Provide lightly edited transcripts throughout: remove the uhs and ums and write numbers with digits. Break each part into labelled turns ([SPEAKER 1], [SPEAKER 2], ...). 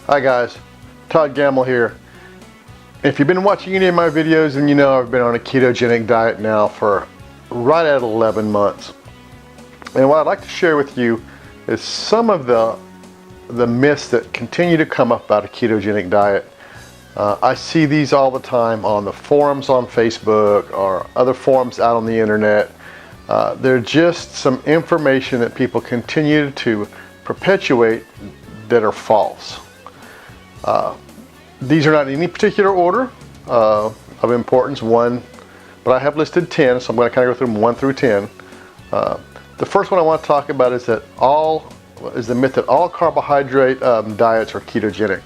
[SPEAKER 1] Hi guys, Todd Gamel here. If you've been watching any of my videos, then you know I've been on a ketogenic diet now for right at 11 months. And what I'd like to share with you is some of the myths that continue to come up about a ketogenic diet. I see these all the time on the forums on Facebook or other forums out on the internet. They're just some information that people continue to perpetuate that are false. These are not in any particular order of importance, but I have listed 10, so I'm going to kind of go through them 1 through 10. The first one I want to talk about is the myth that all carbohydrate diets are ketogenic.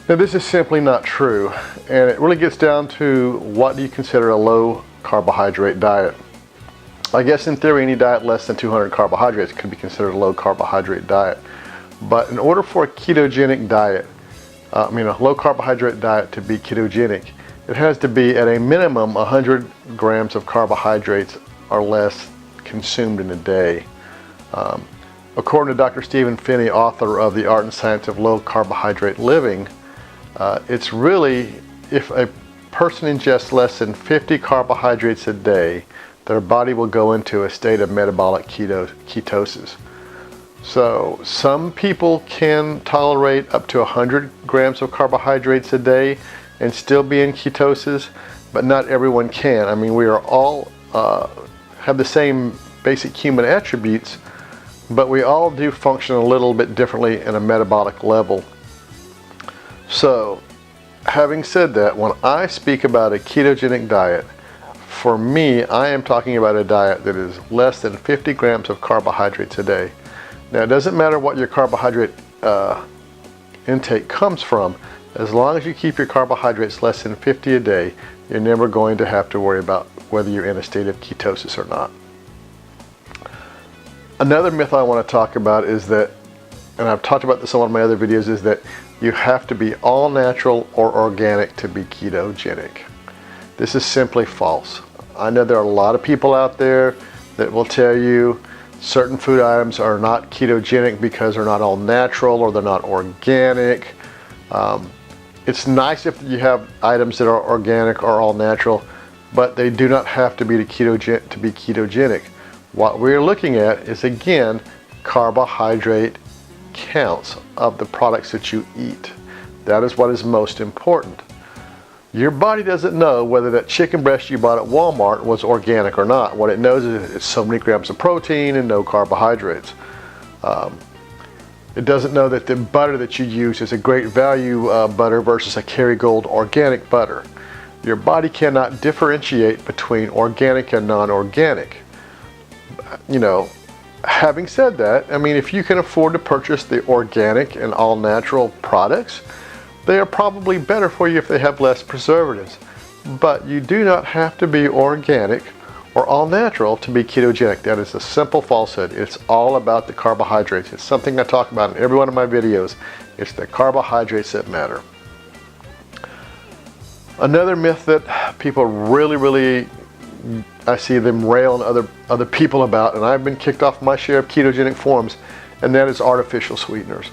[SPEAKER 1] Now this is simply not true, and it really gets down to what do you consider a low carbohydrate diet. I guess in theory any diet less than 200 carbohydrates could be considered a low carbohydrate diet. But in order for a ketogenic diet, a low carbohydrate diet to be ketogenic, it has to be at a minimum 100 grams of carbohydrates or less consumed in a day. According to Dr. Stephen Phinney, author of The Art and Science of Low Carbohydrate Living, it's really if a person ingests less than 50 carbohydrates a day, their body will go into a state of metabolic ketosis. So some people can tolerate up to 100 grams of carbohydrates a day and still be in ketosis, but not everyone can. I mean, we are all have the same basic human attributes, but we all do function a little bit differently in a metabolic level. So, having said that, when I speak about a ketogenic diet, for me, I am talking about a diet that is less than 50 grams of carbohydrates a day. Now, it doesn't matter what your carbohydrate intake comes from. As long as you keep your carbohydrates less than 50 a day, you're never going to have to worry about whether you're in a state of ketosis or not. Another myth I want to talk about is that, and I've talked about this in one of my other videos, is that you have to be all natural or organic to be ketogenic. This is simply false. I know there are a lot of people out there that will tell you certain food items are not ketogenic because they're not all natural or they're not organic. It's nice if you have items that are organic or all natural, but they do not have to be ketogenic. What we're looking at is, again, carbohydrate counts of the products that you eat. That is what is most important. Your body doesn't know whether that chicken breast you bought at Walmart was organic or not. What it knows is it's so many grams of protein and no carbohydrates. It doesn't know that the butter that you use is a great value butter versus a Kerrygold organic butter. Your body cannot differentiate between organic and non-organic. Having said that, if you can afford to purchase the organic and all natural products, they are probably better for you if they have less preservatives. But you do not have to be organic or all natural to be ketogenic. That is a simple falsehood. It's all about the carbohydrates. It's something I talk about in every one of my videos. It's the carbohydrates that matter. Another myth that people really, I see them rail on other people about, and I've been kicked off my share of ketogenic forums, and that is artificial sweeteners.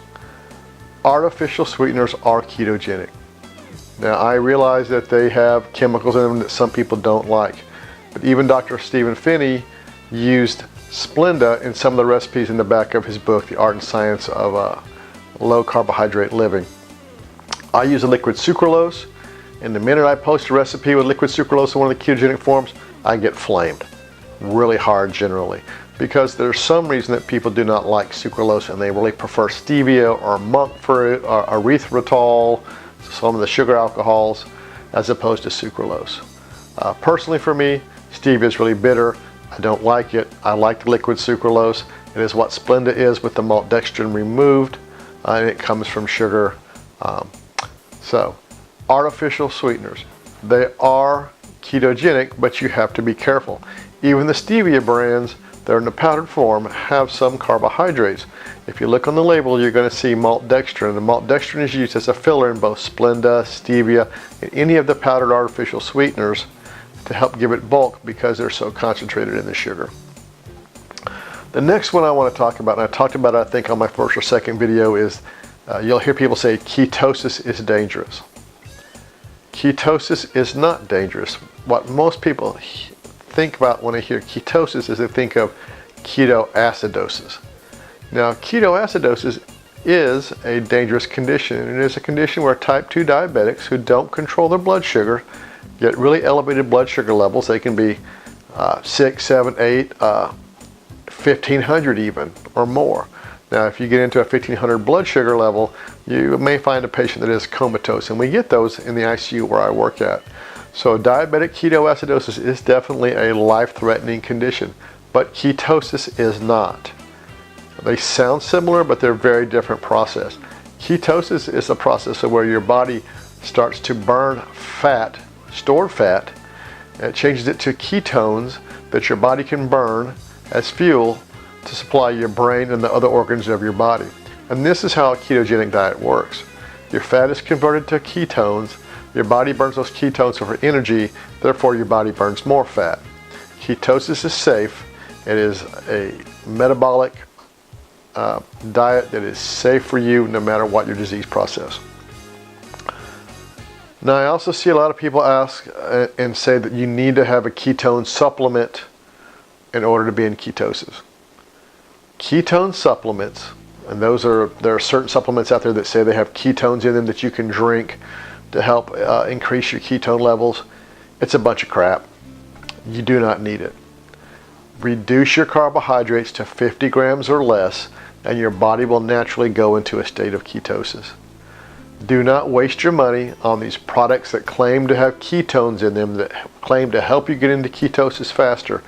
[SPEAKER 1] Artificial sweeteners are ketogenic. Now, I realize that they have chemicals in them that some people don't like, but even Dr. Stephen Phinney used Splenda in some of the recipes in the back of his book, The Art and Science of Low Carbohydrate Living. I use a liquid sucralose, and the minute I post a recipe with liquid sucralose in one of the ketogenic forums, I get flamed really hard generally, because there's some reason that people do not like sucralose and they really prefer stevia or monk fruit or erythritol, some of the sugar alcohols, as opposed to sucralose. Personally for me, stevia is really bitter. I don't like it. I like the liquid sucralose. It is what Splenda is with the maltodextrin removed, and it comes from sugar. So, artificial sweeteners, they are ketogenic, but you have to be careful. Even the stevia brands, they're in the powdered form, have some carbohydrates. If you look on the label, you're going to see maltodextrin. The maltodextrin is used as a filler in both Splenda, stevia, and any of the powdered artificial sweeteners to help give it bulk because they're so concentrated in the sugar. The next one I want to talk about, and I talked about it I think on my first or second video, is You'll hear people say ketosis is dangerous. Ketosis is not dangerous. What most people think about when they hear ketosis is they think of ketoacidosis. Now, ketoacidosis is a dangerous condition, and it is a condition where type 2 diabetics who don't control their blood sugar get really elevated blood sugar levels. They can be 6, 7, 8, 1500 even, or more. Now, if you get into a 1500 blood sugar level, you may find a patient that is comatose, and we get those in the ICU where I work at. So diabetic ketoacidosis is definitely a life-threatening condition, but ketosis is not. They sound similar, but they're very different process. Ketosis is a process of where your body starts to burn fat, stored fat, and it changes it to ketones that your body can burn as fuel to supply your brain and the other organs of your body. And this is how a ketogenic diet works. Your fat is converted to ketones, your body burns those ketones for energy, therefore your body burns more fat. Ketosis is safe. It is a metabolic diet that is safe for you no matter what your disease process. Now, I also see a lot of people ask and say that you need to have a ketone supplement in order to be in ketosis. Ketone supplements, and there are certain supplements out there that say they have ketones in them that you can drink to help increase your ketone levels. It's a bunch of crap. You do not need it. Reduce your carbohydrates to 50 grams or less, and your body will naturally go into a state of ketosis. Do not waste your money on these products that claim to have ketones in them, that claim to help you get into ketosis faster.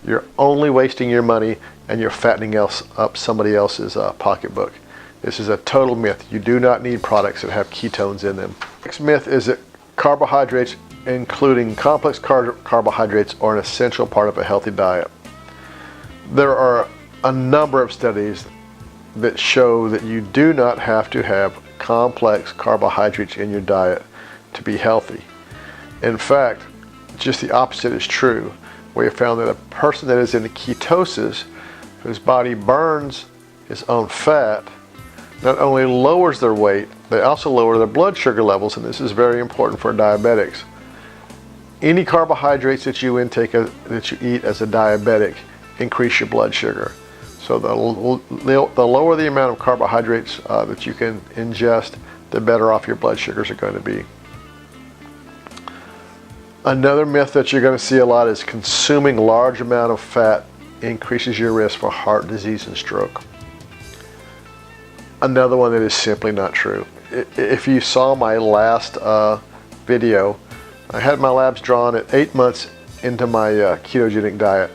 [SPEAKER 1] You're only wasting your money, and you're fattening up somebody else's pocketbook. This is a total myth. You do not need products that have ketones in them. Next myth is that carbohydrates, including complex carbohydrates, are an essential part of a healthy diet. There are a number of studies that show that you do not have to have complex carbohydrates in your diet to be healthy. In fact, just the opposite is true. We have found that a person that is in ketosis, whose body burns his own fat, not only lowers their weight, they also lower their blood sugar levels, and this is very important for diabetics. Any carbohydrates that you intake, that you eat as a diabetic, increase your blood sugar. So the lower the amount of carbohydrates that you can ingest, the better off your blood sugars are going to be. Another myth that you're going to see a lot is consuming large amount of fat increases your risk for heart disease and stroke. Another one that is simply not true. If you saw my last video, I had my labs drawn at 8 months into my ketogenic diet.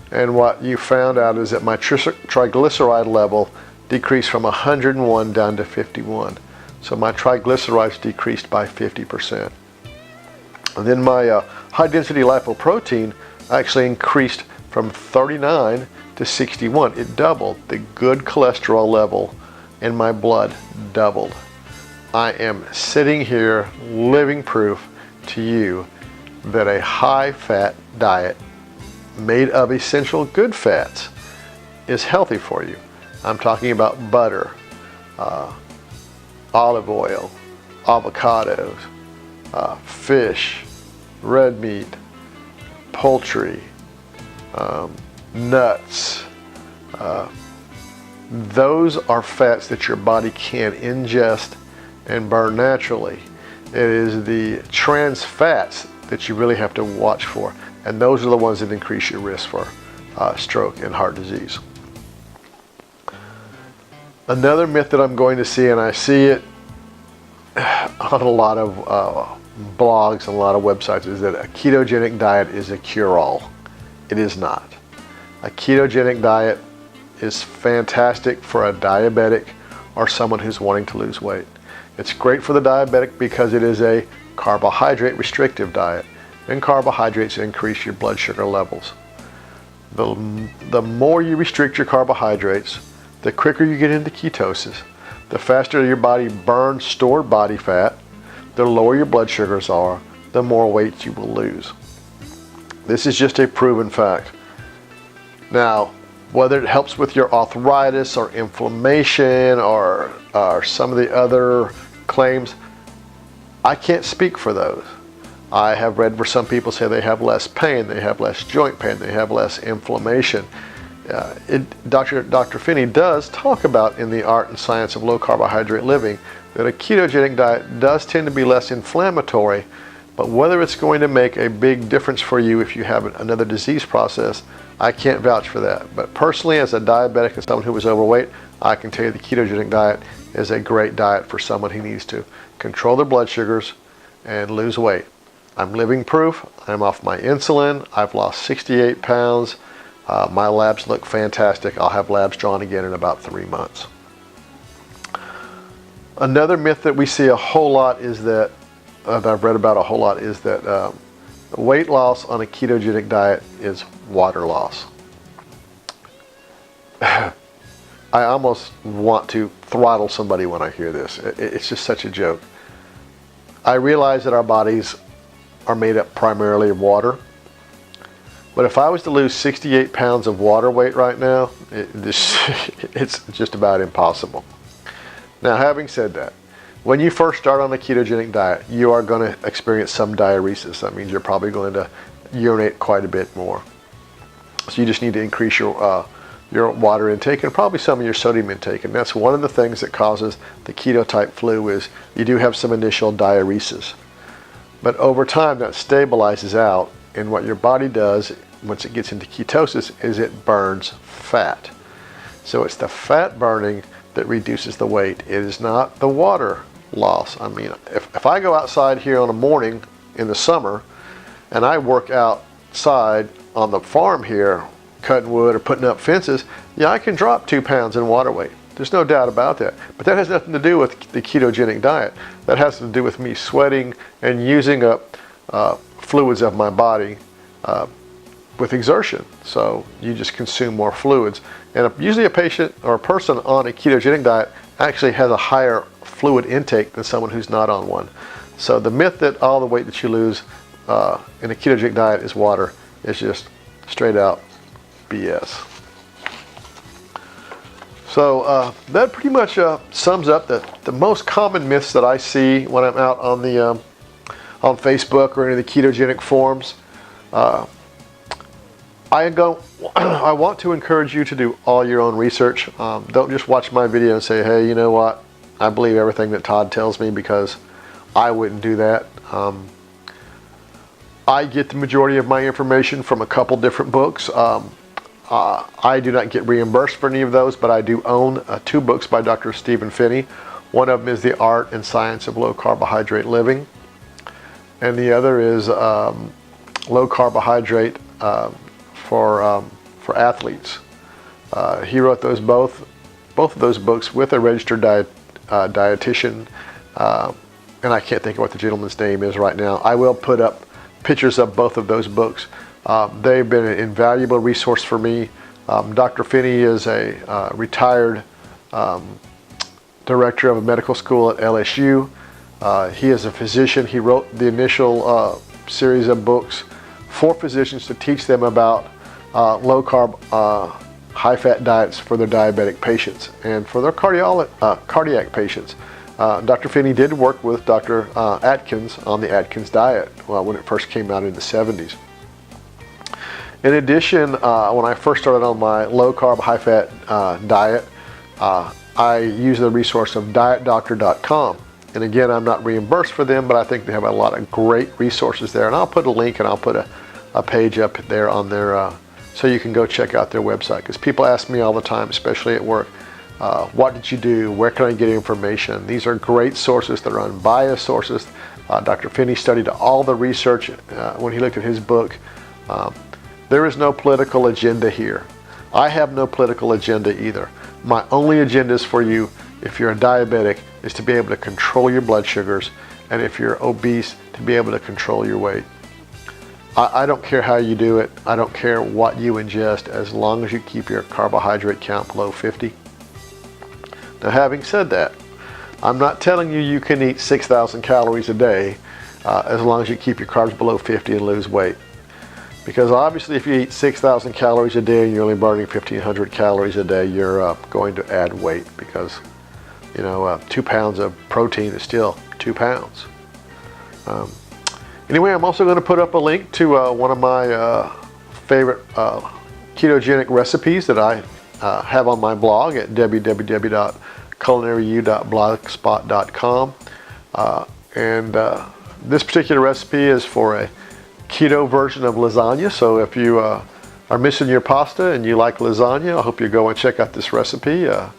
[SPEAKER 1] And what you found out is that my triglyceride level decreased from 101 down to 51. So my triglycerides decreased by 50%. And then my high density lipoprotein actually increased from 39 to 61. It doubled. The good cholesterol level in my blood doubled. I am sitting here living proof to you that a high fat diet made of essential good fats is healthy for you. I'm talking about butter, olive oil, avocados, fish, red meat, poultry, nuts. Those are fats that your body can ingest and burn naturally. It is the trans fats that you really have to watch for, and those are the ones that increase your risk for stroke and heart disease. Another myth that I'm going to see, and I see it on a lot of blogs and a lot of websites, is that a ketogenic diet is a cure-all. It is not. A ketogenic diet is fantastic for a diabetic or someone who's wanting to lose weight. It's great for the diabetic because it is a carbohydrate restrictive diet, and carbohydrates increase your blood sugar levels. The more you restrict your carbohydrates, the quicker you get into ketosis, the faster your body burns stored body fat, the lower your blood sugars are, the more weight you will lose. This is just a proven fact. Now, Whether it helps with your arthritis or inflammation or some of the other claims, I can't speak for those. I have read where some people say they have less pain, they have less joint pain, they have less inflammation. Dr. Finney does talk about in The Art and Science of Low Carbohydrate Living that a ketogenic diet does tend to be less inflammatory, but whether it's going to make a big difference for you if you have another disease process, I can't vouch for that. But personally, as a diabetic and someone who was overweight, I can tell you the ketogenic diet is a great diet for someone who needs to control their blood sugars and lose weight. I'm living proof. I'm off my insulin. I've lost 68 pounds. My labs look fantastic. I'll have labs drawn again in about 3 months. Another myth that we see a whole lot is that, I've read about a whole lot, is that weight loss on a ketogenic diet is water loss. I almost want to throttle somebody when I hear this. It's just such a joke. I realize that our bodies are made up primarily of water. But if I was to lose 68 pounds of water weight right now, it's just about impossible. Now, having said that, when you first start on a ketogenic diet, you are going to experience some diuresis. That means you're probably going to urinate quite a bit more. So you just need to increase your water intake and probably some of your sodium intake. And that's one of the things that causes the keto type flu, is you do have some initial diuresis. But over time that stabilizes out, and what your body does once it gets into ketosis is it burns fat. So it's the fat burning that reduces the weight. It is not the water loss. I mean, if I go outside here on a morning in the summer and I work outside on the farm here cutting wood or putting up fences, yeah, I can drop 2 pounds in water weight. There's no doubt about that. But that has nothing to do with the ketogenic diet. That has to do with me sweating and using up fluids of my body with exertion. So you just consume more fluids. And usually a patient or a person on a ketogenic diet actually has a higher fluid intake than someone who's not on one. So the myth that all the weight that you lose in a ketogenic diet is water is just straight out BS. So that pretty much sums up the most common myths that I see when I'm out on the on Facebook or in the ketogenic forums. I want to encourage you to do all your own research. Don't just watch my video and say, hey, you know what? I believe everything that Todd tells me, because I wouldn't do that. I get the majority of my information from a couple different books. I do not get reimbursed for any of those, but I do own 2 books by Dr. Stephen Finney. One of them is The Art and Science of Low Carbohydrate Living, and the other is Low Carbohydrate for Athletes. He wrote those both of those books with a registered dietitian, and I can't think of what the gentleman's name is right now. I will put up pictures of both of those books. They've been an invaluable resource for me. Dr. Finney is a retired director of a medical school at LSU. He is a physician. He wrote the initial series of books for physicians to teach them about low carb, high fat diets for their diabetic patients and for their cardiac patients. Dr. Finney did work with Dr. Atkins on the Atkins diet when it first came out in the 70s. In addition, when I first started on my low carb, high fat diet, I used the resource of dietdoctor.com. And again, I'm not reimbursed for them, but I think they have a lot of great resources there. And I'll put a link and I'll put a page up there on their, so you can go check out their website. Because people ask me all the time, especially at work, what did you do? Where can I get information? These are great sources. They're unbiased sources. Dr. Finney studied all the research when he looked at his book. There is no political agenda here. I have no political agenda either. My only agenda is for you, if you're a diabetic, is to be able to control your blood sugars, and if you're obese, to be able to control your weight. I don't care how you do it. I don't care what you ingest, as long as you keep your carbohydrate count below 50. Now, having said that, I'm not telling you you can eat 6,000 calories a day as long as you keep your carbs below 50 and lose weight. Because obviously if you eat 6,000 calories a day and you're only burning 1,500 calories a day, you're going to add weight, because 2 pounds of protein is still 2 pounds. Anyway, I'm also going to put up a link to one of my favorite ketogenic recipes that I have on my blog at www.culinaryu.blogspot.com. This particular recipe is for a keto version of lasagna. So if you are missing your pasta and you like lasagna, I hope you go and check out this recipe. It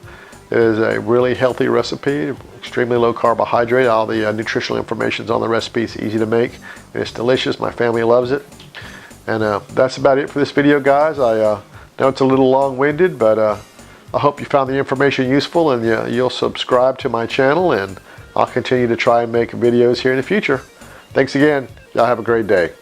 [SPEAKER 1] is a really healthy recipe, extremely low carbohydrate. All the nutritional information is on the recipe. It's easy to make and it's delicious. My family loves it. And that's about it for this video, guys. I know it's a little long-winded, but I hope you found the information useful, and you'll subscribe to my channel, and I'll continue to try and make videos here in the future. Thanks again. Y'all have a great day.